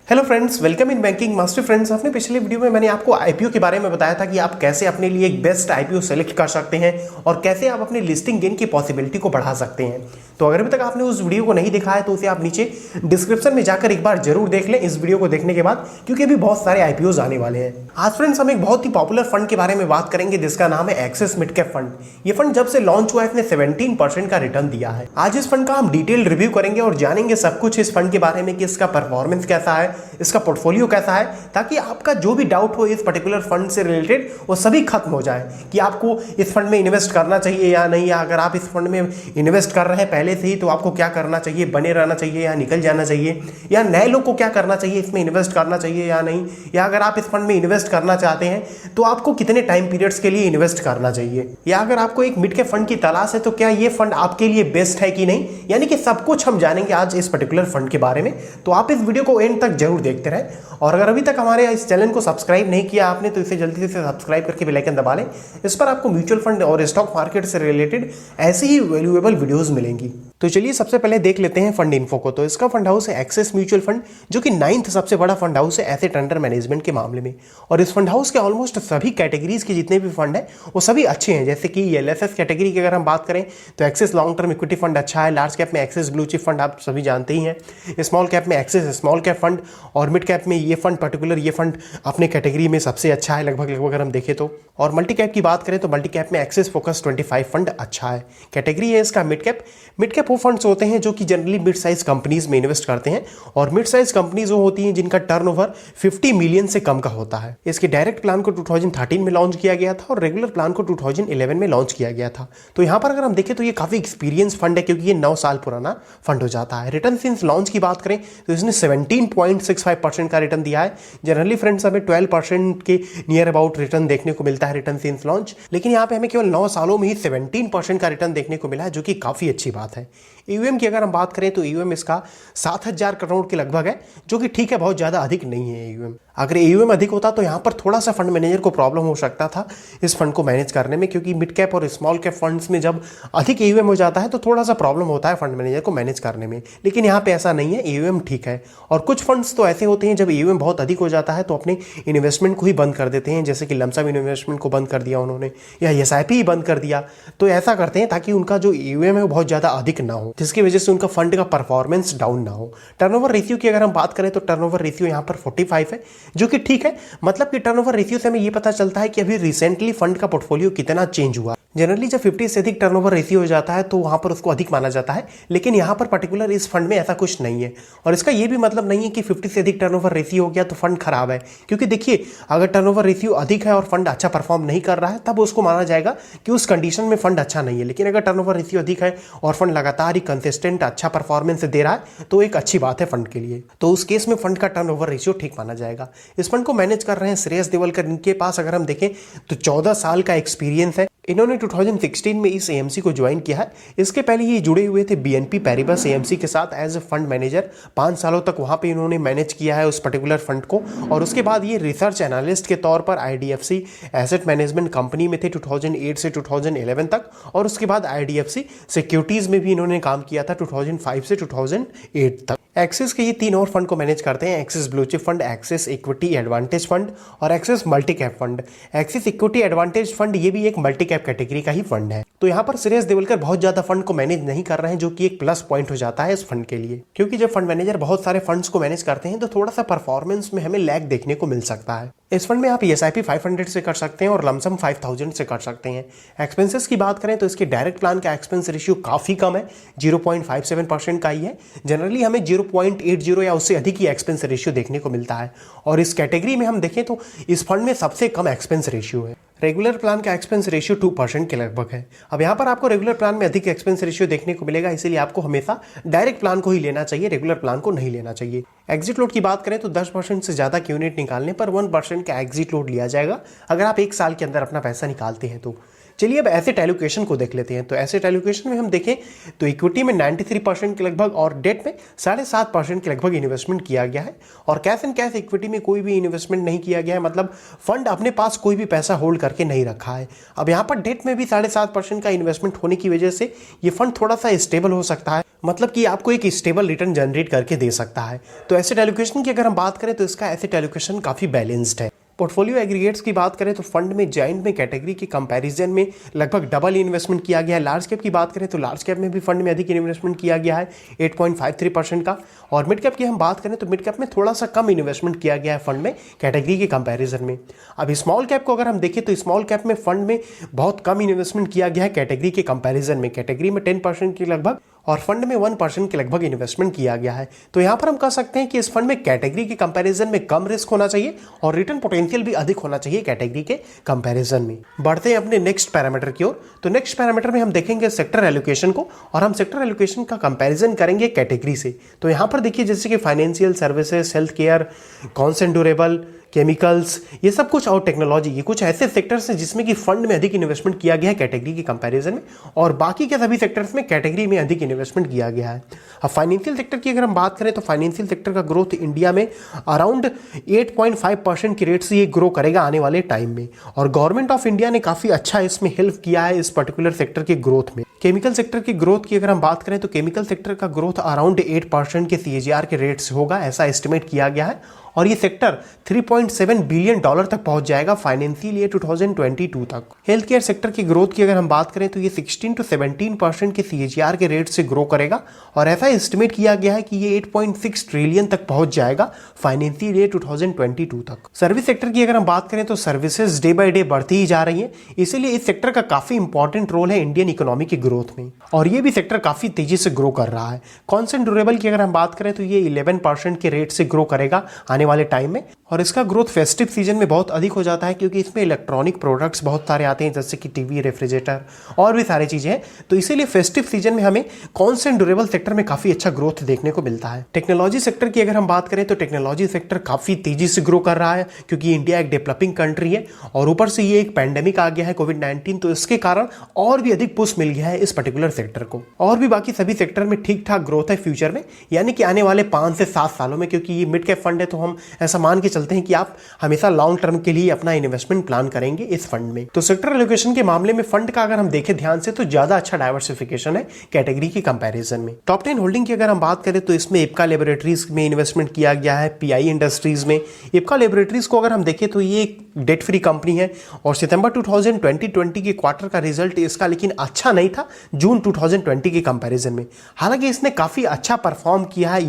Hello friends, welcome in banking master. Friends, अपने पिछले video में मैंने आपको आईपीओ के बारे में बताया था कि आप कैसे अपने लिए एक बेस्ट आईपीओ सेलेक्ट कर सकते हैं और कैसे आप अपनी लिस्टिंग गेन की पॉसिबिलिटी को बढ़ा सकते हैं। तो अगर अभी तक आपने उस वीडियो को नहीं देखा है तो उसे आप नीचे डिस्क्रिप्शन में जाकर एक बार जरूर देख लें इस वीडियो को देखने के बाद, क्योंकि अभी बहुत सारे आईपीओज आने वाले हैं। आज फ्रेंड्स हम एक बहुत ही पॉपुलर फंड के बारे में बात करेंगे जिसका नाम है एक्सिस मिड कैप फंड। ये फंड जब से लॉन्च हुआ है इसने 17% का रिटर्न दिया है। आज इस फंड का हम डिटेल रिव्यू करेंगे और जानेंगे सब कुछ इस फंड के बारे में कि इसका परफॉर्मेंस कैसा है, इसका पोर्टफोलियो कैसा है, ताकि आपका जो भी डाउट हो इस पर्टिकुलर फंड से रिलेटेड वो सभी खत्म हो जाए कि आपको इस फंड में इन्वेस्ट करना चाहिए या नहीं, या अगर आप इस फंड में इन्वेस्ट कर रहे हैं पहले से ही तो आपको क्या करना चाहिए, बने रहना चाहिए या निकल जाना चाहिए, या नए लोग को क्या करना चाहिए, इसमें इन्वेस्ट करना चाहिए या नहीं, या अगर आप इस फंड में इन्वेस्ट करना चाहते हैं तो आपको कितने टाइम पीरियड्स के लिए इन्वेस्ट करना चाहिए, या अगर आपको एक मिड कैप फंड की तलाश है तो क्या ये फंड आपके लिए बेस्ट है कि नहीं। यानी कि सब कुछ हम जानेंगे आज इस पर्टिकुलर फंड के बारे में। तो आप इस वीडियो को एंड तक जरूर देखते रहें और अगर अभी तक हमारे इस चैनल को सब्सक्राइब नहीं किया आपने तो इसे जल्दी से सब्सक्राइब करके बेल आइकन दबा लें। इस पर आपको म्यूचुअल फंड और स्टॉक मार्केट से रिलेटेड ऐसी ही वैल्यूएबल वीडियोस मिलेंगी। तो चलिए सबसे पहले देख लेते हैं फंड इन्फो को। तो इसका फंड हाउस है एक्सिस म्यूचुअल फंड, जो कि 9th सबसे बड़ा फंड हाउस है एसेट अंडर मैनेजमेंट के मामले में। और इस फंड हाउस के ऑलमोस्ट सभी कैटेगरीज के जितने भी फंड है वो सभी अच्छे हैं। जैसे कि एलएसएस कैटेगरी की अगर हम बात करें तो axis long term equity fund अच्छा है, लार्ज कैप में एक्सिस ब्लू चिप फंड आप सभी जानते ही हैं, स्मॉल कैप में एक्सिस स्मॉल कैप फंड, और मिड कैप में ये फंड पर्टिकुलर ये फंड अपने कैटेगरी में सबसे अच्छा है लगभग अगर हम देखें तो। और मल्टी कैप की बात करें तो मल्टी कैप में एक्सिस फोकस 25 फंड अच्छा है। कैटेगरी है इसका मिड कैप। मिड कैप वो फंड्स होते हैं जो कि जनरली मिड साइज कंपनीज में इन्वेस्ट करते हैं, और मिड साइज कंपनीज वो होती हैं जिनका टर्नओवर 50 मिलियन से कम का होता है। इसके डायरेक्ट प्लान को 2013 में लॉन्च किया गया था और रेगुलर प्लान को 2011 में लॉन्च किया गया था। तो यहाँ पर अगर हम देखें तो ये काफी एक्सपीरियंस फंड है, क्योंकि ये 9 साल पुराना फंड हो जाता है। रिटर्न सिंस लॉन्च की बात करें तो इसने 17.65% का रिटर्न दिया है। जनरली फ्रेंड्स हमें 12% के नियर अबाउट रिटर्न देखने को मिलता है रिटर्न सिंस लॉन्च, लेकिन यहाँ पे हमें केवल 9 सालों में ही 17% का रिटर्न देखने को मिला है, जो कि काफी अच्छी बात है। ईयूएम की अगर हम बात करें तो ईयूएम इसका 7,000 करोड़ के लगभग है, जो कि ठीक है, बहुत ज्यादा अधिक नहीं है ईयूएम। अगर ईयूएम अधिक होता तो यहाँ पर थोड़ा सा फंड मैनेजर को प्रॉब्लम हो सकता था इस फंड को मैनेज करने में, क्योंकि मिड कैप और स्मॉल कैप फंड्स में जब अधिक ईयूएम हो जाता है तो थोड़ा सा प्रॉब्लम होता है फंड मैनेजर को मैनेज करने में। लेकिन यहाँ पे ऐसा नहीं है, ईयूएम ठीक है। और कुछ फंड्स तो ऐसे होते हैं जब ईयूएम बहुत अधिक हो जाता है तो अपने इन्वेस्टमेंट को ही बंद कर देते हैं, जैसे कि लमसम इन्वेस्टमेंट को बंद कर दिया उन्होंने, या एसआईपी ही बंद कर दिया। तो ऐसा करते हैं ताकि उनका जो ईयूएम है वो बहुत ज्यादा अधिक ना हो, जिसकी वजह से उनका फंड का परफॉर्मेंस डाउन ना हो। टर्नओवर रेशियो की अगर हम बात करें तो टर्नओवर रेशियो यहाँ पर 45 है, जो कि ठीक है। मतलब कि टर्नओवर रेशियो से हमें ये पता चलता है कि अभी रिसेंटली फंड का पोर्टफोलियो कितना चेंज हुआ। जनरली जब 50 से अधिक टर्नओवर रेशियो हो जाता है तो वहां पर उसको अधिक माना जाता है, लेकिन यहाँ पर पर्टिकुलर इस फंड में ऐसा कुछ नहीं है। और इसका ये भी मतलब नहीं है कि 50 से अधिक टर्नओवर रेशियो हो गया तो फंड खराब है, क्योंकि देखिए अगर टर्नओवर रेशियो अधिक है और फंड अच्छा परफॉर्म नहीं कर रहा है तब उसको माना जाएगा कि उस कंडीशन में फंड अच्छा नहीं है। लेकिन अगर टर्नओवर रेशियो अधिक है और फंड लगातार ही कंसिस्टेंट अच्छा परफॉर्मेंस दे रहा है तो एक अच्छी बात है फंड के लिए, तो उस केस में फंड का टर्नओवर रेशियो ठीक माना जाएगा। इस फंड को मैनेज कर रहे हैं श्रेयस देवलकर। इनके पास अगर हम देखें तो 14 साल का एक्सपीरियंस है। इन्होंने 2016 में इस एएमसी को ज्वाइन किया है। इसके पहले ये जुड़े हुए थे बीएनपी पैरिबस एएमसी के साथ एज ए फंड मैनेजर। 5 सालों तक वहां पे इन्होंने मैनेज किया है उस पर्टिकुलर फंड को, और उसके बाद ये रिसर्च एनालिस्ट के तौर पर आईडीएफसी एसेट मैनेजमेंट कंपनी में थे 2008 से 2011 तक, और उसके बाद आईडीएफसी सिक्योरिटीज में भी इन्होंने काम किया था 2005 से 2008 तक। एक्सिस के ये 3 और फंड को मैनेज करते हैं, Axis blue chip fund, Axis equity advantage fund और Axis multi cap fund. Axis equity advantage fund ये भी एक मल्टी कैप कैटेगरी का ही फंड है। तो यहाँ पर श्रेयस देवलकर बहुत ज्यादा फंड को मैनेज नहीं कर रहे हैं, जो कि एक प्लस पॉइंट हो जाता है इस फंड के लिए, क्योंकि जब फंड मैनेजर बहुत सारे फंड्स को मैनेज करते हैं तो थोड़ा सा परफॉर्मेंस में हमें लैग देखने को मिल सकता है। इस फंड में आप एसआईपी 500 से कर सकते हैं और लमसम 5000 से कर सकते हैं। एक्सपेंसेस की बात करें तो इसके डायरेक्ट प्लान का एक्सपेंस रेशियो काफी कम है, 0.57% का ही है। जनरली हमें 0.80 या उससे अधिक ही एक्सपेंस रेशियो देखने को मिलता है, और इस कैटेगरी में हम देखें तो इस फंड में सबसे कम एक्सपेंस रेशियो है। रेगुलर प्लान का एक्सपेंस रेशियो 2% के लगभग है। अब यहाँ पर आपको रेगुलर प्लान में अधिक एक्सपेंस रेशियो देखने को मिलेगा, इसीलिए आपको हमेशा डायरेक्ट प्लान को ही लेना चाहिए, रेगुलर प्लान को नहीं लेना चाहिए। एग्जिट लोड की बात करें तो 10% से ज्यादा की यूनिट निकालने पर 1% का एग्जिट लोड लिया जाएगा अगर आप 1 साल के अंदर अपना पैसा निकालते हैं तो। चलिए अब एसेट एलोकेशन को देख लेते हैं। तो एसेट एलोकेशन में हम देखें तो इक्विटी में 93% के लगभग और डेट में 7.5% के लगभग इन्वेस्टमेंट किया गया है। और कैश एंड कैश इक्विटी में कोई भी इन्वेस्टमेंट नहीं किया गया है, मतलब फंड अपने पास कोई भी पैसा होल्ड करके नहीं रखा है। अब यहाँ पर डेट में भी 7.5% का इन्वेस्टमेंट होने की वजह से ये फंड थोड़ा सा स्टेबल हो सकता है, मतलब कि आपको एक स्टेबल रिटर्न जनरेट करके दे सकता है। तो एसेट एलोकेशन की अगर हम बात करें तो इसका एसेट एलोकेशन काफ़ी बैलेंस्ड है। पोर्टफोलियो एग्रीगेट्स की बात करें तो फंड में जाइंट में कैटेगरी के कंपैरिजन में लगभग डबल इन्वेस्टमेंट किया गया है। लार्ज कैप की बात करें तो लार्ज कैप में भी फंड में अधिक इन्वेस्टमेंट किया गया है 8.53% का। और मिड कैप की हम बात करें तो मिड कैप में थोड़ा सा कम इन्वेस्टमेंट किया गया है फंड में कैटेगरी के कंपैरिजन में। अब स्मॉल कैप को अगर हम देखें तो स्मॉल कैप में फंड में बहुत कम इन्वेस्टमेंट किया गया है कैटेगरी के कंपैरिजन में। कैटेगरी में 10% के लगभग और फंड में 1% के लगभग इन्वेस्टमेंट किया गया है। तो यहाँ पर हम कह सकते हैं कि इस फंड में कैटेगरी के कंपैरिजन में कम रिस्क होना चाहिए और रिटर्न पोटेंशियल भी अधिक होना चाहिए कैटेगरी के कंपैरिजन में। बढ़ते हैं अपने नेक्स्ट पैरामीटर की ओर। तो नेक्स्ट पैरामीटर में हम देखेंगे सेक्टर एलोकेशन को और हम सेक्टर एलोकेशन का कंपैरिजन करेंगे कैटेगरी से। तो यहाँ पर देखिए जैसे कि financial services, health care, consumer durable, chemicals, ये सब कुछ और टेक्नोलॉजी, ये कुछ ऐसे सेक्टर्स हैं जिसमें कि फंड में अधिक इन्वेस्टमेंट किया गया है कैटेगरी के कंपैरिजन में, और बाकी के सभी सेक्टर्स में कैटेगरी में अधिक इन्वेस्टमेंट किया गया है। अब फाइनेंशियल सेक्टर की अगर हम बात करें तो फाइनेंशियल सेक्टर का ग्रोथ इंडिया में अराउंड 8.5% की रेट से ये ग्रो करेगा आने वाले टाइम में, और गवर्नमेंट ऑफ इंडिया ने काफ़ी अच्छा इसमें हेल्प किया है इस पर्टिकुलर सेक्टर के ग्रोथ में। केमिकल सेक्टर की ग्रोथ की अगर हम बात करें तो केमिकल सेक्टर का ग्रोथ अराउंड 8% के CAGR के रेट से होगा, ऐसा एस्टिमेट किया गया है। और ये सेक्टर $3.7 बिलियन तक पहुंच जाएगा फाइनेंशियल ईयर 2022 तक। हेल्थ केयर सेक्टर की ग्रोथ की अगर हम बात करें तो ये 16 to 17% के CAGR के रेट से ग्रो करेगा, और ऐसा एस्टिमेट किया गया है कि ये 8.6 ट्रिलियन तक पहुंच जाएगा फाइनेंशियल ईयर 2022 तक। सर्विस सेक्टर की अगर हम बात करें तो सर्विसेज डे बाय डे बढ़ती ही जा रही है, इसीलिए इस सेक्टर का काफी इंपॉर्टेंट रोल है इंडियन इकोनॉमी की ग्रोथ में, और ये भी सेक्टर काफी तेजी से ग्रो कर रहा है। कॉन्सेंट ड्यूरेबल की अगर हम बात करें तो ये 11% के रेट से ग्रो करेगा आने वाले टाइम में, और इसका ग्रोथ फेस्टिव सीजन में बहुत अधिक हो जाता है क्योंकि इसमें इलेक्ट्रॉनिक प्रोडक्ट्स बहुत सारे आते हैं जैसे कि टीवी, रेफ्रिजरेटर और भी सारी चीजें हैं, तो इसीलिए फेस्टिव सीजन में हमें कॉन्सेंट ड्यूरेबल सेक्टर में काफी अच्छा ग्रोथ देखने को मिलता है। टेक्नोलॉजी सेक्टर की अगर हम बात करें तो टेक्नोलॉजी सेक्टर काफी तेजी से ग्रो कर रहा है क्योंकि इंडिया एक डेवलपिंग कंट्री है और ऊपर से ये एक पैंडेमिक आ गया है कोविड-19, तो इसके कारण और भी अधिक पुश मिल गया है इस पर्टिकुलर सेक्टर को। और भी बाकी सभी सेक्टर में ठीक ठाक ग्रोथ है फ्यूचर में, यानी कि आने वाले 5 से 7 सालों में, क्योंकि ये मिड कैप फंड है तो हम ऐसा मान के चलते हैं कि आप हमेशा लॉन्ग टर्म के लिए अपना इन्वेस्टमेंट प्लान करेंगे इस फंड में। तो सेक्टर एलोकेशन के मामले में फंड का अगर हम देखें ध्यान से तो ज्यादा अच्छा डाइवर्सिफिकेशन है कैटेगरी की कंपैरिजन में। टॉप 10 होल्डिंग की अगर हम बात करें तो इसमें इप्का लैबोरेटरीज में इन्वेस्टमेंट किया गया है, पीआई इंडस्ट्रीज में। इप्का लैबोरेटरीज को अगर हम देखें तो ये एक डेट फ्री कंपनी है और सितंबर 2020 के क्वार्टर का रिजल्ट इसका लेकिन अच्छा नहीं था जून 2020 के कंपैरिजन में। हालांकि इसने काफी अच्छा परफॉर्म किया है,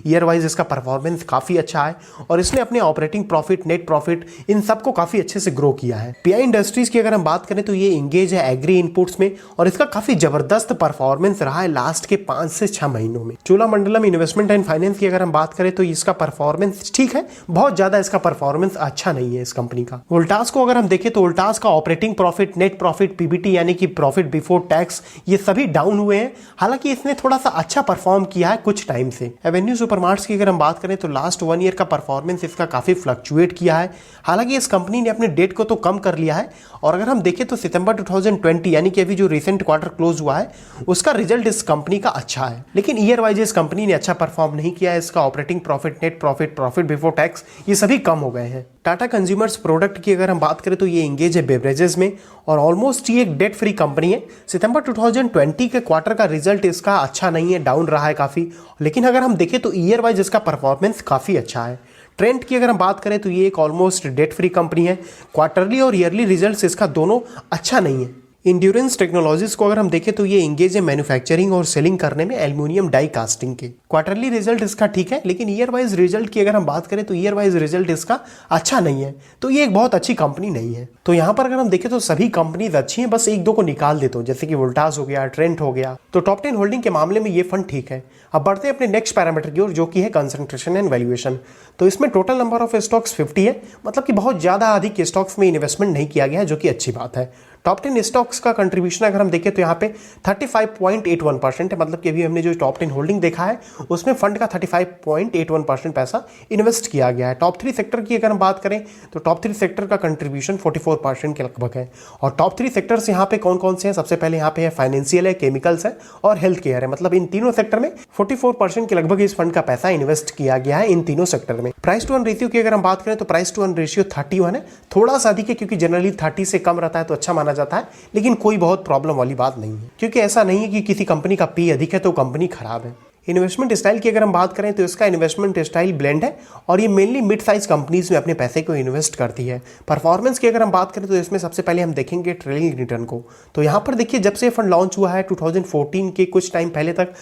ईयर वाइज इसका परफॉर्मेंस काफी अच्छा है और इसने अपने ऑपरेटिंग प्रॉफिट, नेट प्रॉफिट, इन सबको काफी अच्छे से ग्रो किया है। पीआई इंडस्ट्रीज की अगर हम बात करें तो ये इंगेज है एग्री इनपुट्स में और इसका काफी जबरदस्त परफॉर्मेंस रहा है लास्ट के 5 से 6 महीनों में। चोलामंडलम इन्वेस्टमेंट एंड फाइनेंस की अगर हम बात करें तो इसका परफॉर्मेंस ठीक है, बहुत ज्यादा इसका परफॉर्मेंस अच्छा नहीं है इस कंपनी का। वोल्टास को अगर हम देखें तो वोल्टास का operating profit, net profit, PBT यानी कि प्रॉफिट बिफोर टैक्स, ये सभी डाउन हुए हैं। हालांकि इसने थोड़ा सा अच्छा परफॉर्म किया है कुछ टाइम से। एवेन्यू सुपरमार्ट्स की अगर हम बात करें तो लास्ट 1 ईयर का परफॉर्मेंस इसका काफी फ्लक्चुएट किया है। हालांकि इस कंपनी ने अपने डेट को तो कम कर लिया है और अगर हम देखें तो सितंबर 2020 यानी कि अभी जो रिसेंट क्वार्टर क्लोज हुआ है उसका रिजल्ट इस कंपनी का अच्छा है, लेकिन ईयर वाइज इस कंपनी ने अच्छा परफॉर्म नहीं किया है। इसका operating profit, net profit, profit before tax, ये सभी कम हो गए हैं। टाटा कंज्यूमर्स प्रोडक्ट की अगर हम बात करें तो ये इंगेज है बेवरेजेस में और ऑलमोस्ट ये एक डेट फ्री कंपनी है। सितंबर 2020 के क्वार्टर का रिजल्ट इसका अच्छा नहीं है, डाउन रहा है काफी, लेकिन अगर हम देखें तो ईयर वाइज इसका परफॉर्मेंस काफी अच्छा है। ट्रेंड की अगर हम बात करें तो ये एक ऑलमोस्ट डेट फ्री कंपनी है। क्वार्टरली और ईयरली रिजल्ट्स इसका दोनों अच्छा नहीं है। इंड्योरेंस टेक्नोलॉजीज को अगर हम देखें तो ये इंगेज है मैन्युफैक्चरिंग और सेलिंग करने में एल्यूमिनियम डाई कास्टिंग के। क्वार्टरली रिजल्ट इसका ठीक है, लेकिन ईयर वाइज रिजल्ट की अगर हम बात करें तो ईयर वाइज रिजल्ट इसका अच्छा नहीं है, तो ये एक बहुत अच्छी कंपनी नहीं है। तो यहाँ पर अगर हम देखें तो सभी कंपनीज अच्छी हैं, बस एक दो को निकाल देता हूँ, जैसे कि वोल्टास हो गया, ट्रेंट हो गया। तो टॉप 10 होल्डिंग के मामले में ये फंड ठीक है। अब बढ़ते हैं अपने नेक्स्ट पैरामीटर की ओर जो कि है कंसंट्रेशन एंड वैल्यूएशन। तो इसमें टोटल नंबर ऑफ स्टॉक्स 50 है, मतलब कि बहुत ज्यादा अधिक स्टॉक्स में इन्वेस्टमेंट नहीं किया गया है, जो कि अच्छी बात है। टॉप 10 स्टॉक्स का कंट्रीब्यूशन अगर हम देखें तो यहाँ पे 35.81% है, मतलब कि अभी हमने जो टॉप 10 होल्डिंग देखा है उसमें फंड का 35.81% पैसा इन्वेस्ट किया गया है। टॉप 3 सेक्टर की अगर हम बात करें तो टॉप 3 सेक्टर का कंट्रीब्यूशन 44% के लगभग है। और टॉप 3 सेक्टर्स यहाँ पे कौन कौन से हैं? सबसे पहले यहाँ पे है फाइनेंशियल है, केमिकल्स है और हेल्थ केयर है। मतलब इन तीनों सेक्टर में 44% के लगभग इस फंड का पैसा इन्वेस्ट किया गया है इन तीनों सेक्टर में। प्राइस टू अर्न रेशियो की अगर हम बात करें तो प्राइस टू अर्न रेशियो 31 है, थोड़ा सा अधिक है क्योंकि जनरली 30 से कम रहता है तो अच्छा माना जाता है, लेकिन कोई बहुत प्रॉब्लम वाली बात नहीं है, क्योंकि ऐसा नहीं है कि किसी कंपनी का पी अधिक है तो कंपनी खराब है। इन्वेस्टमेंट स्टाइल की अगर हम बात करें तो इसका इन्वेस्टमेंट स्टाइल ब्लेंड है और ये मेनली मिड साइज कंपनीज में अपने पैसे को इन्वेस्ट करती है। परफॉर्मेंस की अगर हम बात करें तो इसमें सबसे पहले हम देखेंगे ट्रेलिंग रिटर्न को। तो यहाँ पर देखिए जब से फंड लॉन्च हुआ है 2014 के कुछ टाइम पहले तक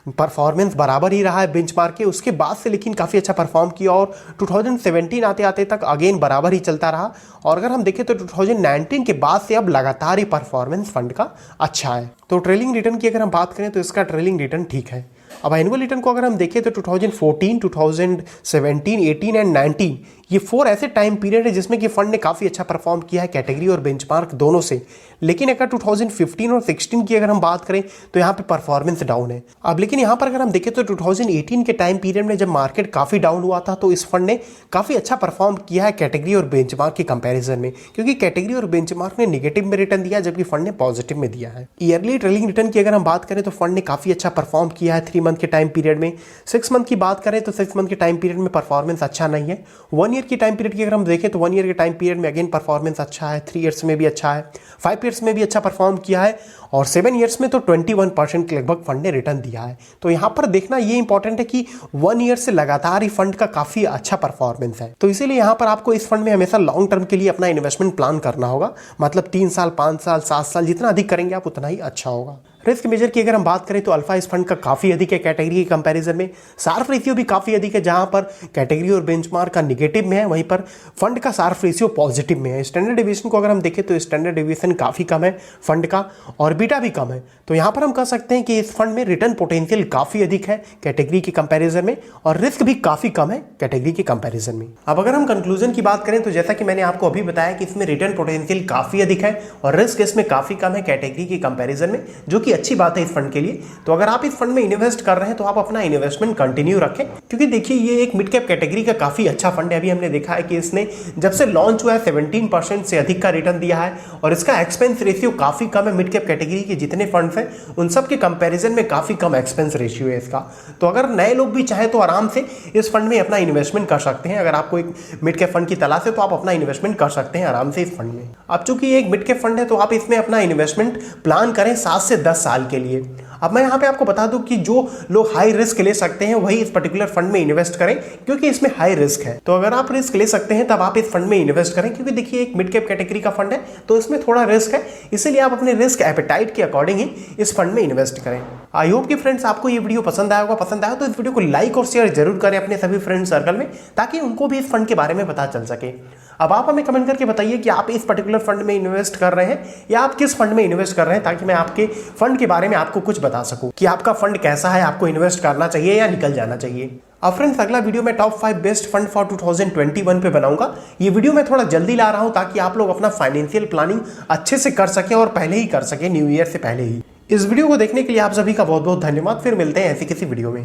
परफॉर्मेंस बराबर ही रहा है बेंचमार्क के, उसके बाद से लेकिन काफ़ी अच्छा परफॉर्म किया और 2017 आते आते तक अगेन बराबर ही चलता रहा। और अगर हम देखें तो 2019 के बाद से अब लगातार ही परफॉर्मेंस फंड का अच्छा है। तो ट्रेलिंग रिटर्न की अगर हम बात करें तो इसका ट्रेलिंग रिटर्न ठीक है। अब एनुअल रिटर्न को अगर हम देखें तो 2014, 2017, 18 एंड 19 ये 4 ऐसे टाइम पीरियड है जिसमें कि फंड ने काफ़ी अच्छा परफॉर्म किया है कैटेगरी और बेंचमार्क दोनों से। लेकिन अगर 2015 और 16 की अगर हम बात करें तो यहाँ पे परफॉर्मेंस डाउन है। अब लेकिन यहाँ पर अगर हम देखें तो 2018 के टाइम पीरियड में जब मार्केट काफ़ी डाउन हुआ था तो इस फंड ने काफ़ी अच्छा परफॉर्म किया है कैटेगरी और बेंचमार्क के कंपैरिजन में, क्योंकि कैटेगरी और बेंचमार्क ने नेगेटिव में रिटर्न दिया जबकि फंड ने पॉजिटिव में दिया है। ईयरली ट्रेलिंग रिटर्न की अगर हम बात करें तो फंड ने काफ़ी अच्छा परफॉर्म किया है 3 मंथ के टाइम पीरियड में। 6 मंथ की बात करें तो 6 मंथ के टाइम पीरियड में परफॉर्मेंस अच्छा नहीं है। 1 ईयर की टाइम पीरियड की अगर हम देखें तो 1 ईयर के टाइम पीरियड में अगेन परफॉर्मेंस अच्छा है, 3 ईयर्स में भी अच्छा है, 5 ईयर्स में भी अच्छा परफॉर्म किया है और 7 ईयर्स में तो 21% के लगभग फंड ने रिटर्न दिया है। तो यहाँ पर देखना ये इंपॉर्टेंट है कि 1 ईयर से लगातार ही फंड का काफ़ी अच्छा परफॉर्मेंस है। तो इसीलिए यहाँ पर आपको इस फंड में हमेशा लॉन्ग टर्म के लिए अपना इन्वेस्टमेंट प्लान करना होगा, मतलब 3 साल, 5 साल, 7 साल, जितना अधिक करेंगे आप उतना ही अच्छा होगा। रिस्क मेजर की अगर हम बात करें तो अल्फा इस फंड का काफ़ी अधिक है कैटेगरी के कंपैरिजन में। शार्प रेशियो भी काफ़ी अधिक है, जहां पर कैटेगरी और बेंचमार्क का निगेटिव में है वहीं पर फंड का शार्प रेशियो पॉजिटिव में है। स्टैंडर्ड डेविएशन को अगर हम देखें तो स्टैंडर्ड डेविएशन काफ़ी कम है फंड का और बीटा भी कम है। तो यहाँ पर हम कह सकते हैं कि इस फंड में रिटर्न पोटेंशियल काफ़ी अधिक है कैटेगरी के कंपैरिजन में और रिस्क भी काफ़ी कम है कैटेगरी के कंपैरिजन में। अब अगर हम कंक्लूजन की बात करें तो जैसा कि मैंने आपको अभी बताया कि इसमें रिटर्न पोटेंशियल काफ़ी अधिक है और रिस्क इसमें काफ़ी कम है कैटेगरी के कंपैरिजन में, जो कि अच्छी बात है इस फंड के लिए। तो अगर आप इस फंड में इन्वेस्ट कर रहे हैं तो आप अपना इन्वेस्टमेंट कंटिन्यू रखें, क्योंकि देखिए ये एक मिड कैप कैटेगरी का काफ़ी अच्छा फंड है। अभी हमने देखा है कि इसने जब से लॉन्च हुआ है 17% से अधिक का रिटर्न दिया है और इसका एक्सपेंस रेशियो काफ़ी कम है। मिड कैप कैटेगरी के जितने फंड्स हैं उन सब के कंपैरिजन में काफ़ी कम एक्सपेंस रेशियो है इसका। तो अगर नए लोग भी चाहें तो आराम से इस फंड में अपना इन्वेस्टमेंट कर सकते हैं। अगर आपको एक मिड कैप फंड की तलाश है तो आप अपना इन्वेस्टमेंट कर सकते हैं आराम से इस फंड में। अब चूंकि ये एक मिड कैप फंड है तो आप इसमें अपना इन्वेस्टमेंट प्लान करें 7 से 10 साल के लिए। अब मैं यहाँ पे आपको बता दूं कि जो लोग हाई रिस्क ले सकते हैं वही इस पर्टिकुलर फंड में इन्वेस्ट करें, क्योंकि इसमें हाई रिस्क है। तो अगर आप रिस्क ले सकते हैं तब आप इस फंड में इन्वेस्ट करें, क्योंकि देखिए एक मिड कैप कैटेगरी का फंड है तो इसमें थोड़ा रिस्क है, इसीलिए आप अपने रिस्क एपेटाइट के अकॉर्डिंग ही इस फंड में इन्वेस्ट करें। आई होप कि फ्रेंड्स आपको ये वीडियो पसंद आया होगा। पसंद आया तो इस वीडियो को लाइक और शेयर जरूर करें अपने सभी फ्रेंड सर्कल में, ताकि उनको भी इस फंड के बारे में पता चल सके। अब आप हमें कमेंट करके बताइए कि आप इस पर्टिकुलर फंड में इन्वेस्ट कर रहे हैं या आप किस फंड में इन्वेस्ट कर रहे हैं, ताकि मैं आपके फंड के बारे में आपको कुछ बता सकूं कि आपका फंड कैसा है, आपको इन्वेस्ट करना चाहिए या निकल जाना चाहिए। अब फ्रेंड्स अगला वीडियो मैं टॉप 5 बेस्ट फंड फॉर 2021 पे बनाऊंगा। ये वीडियो मैं थोड़ा जल्दी ला रहा हूं ताकि आप लोग अपना फाइनेंशियल प्लानिंग अच्छे से कर सकें और पहले ही कर सकें, न्यू ईयर से पहले ही। इस वीडियो को देखने के लिए आप सभी का बहुत बहुत धन्यवाद। फिर मिलते हैं ऐसी किसी वीडियो में।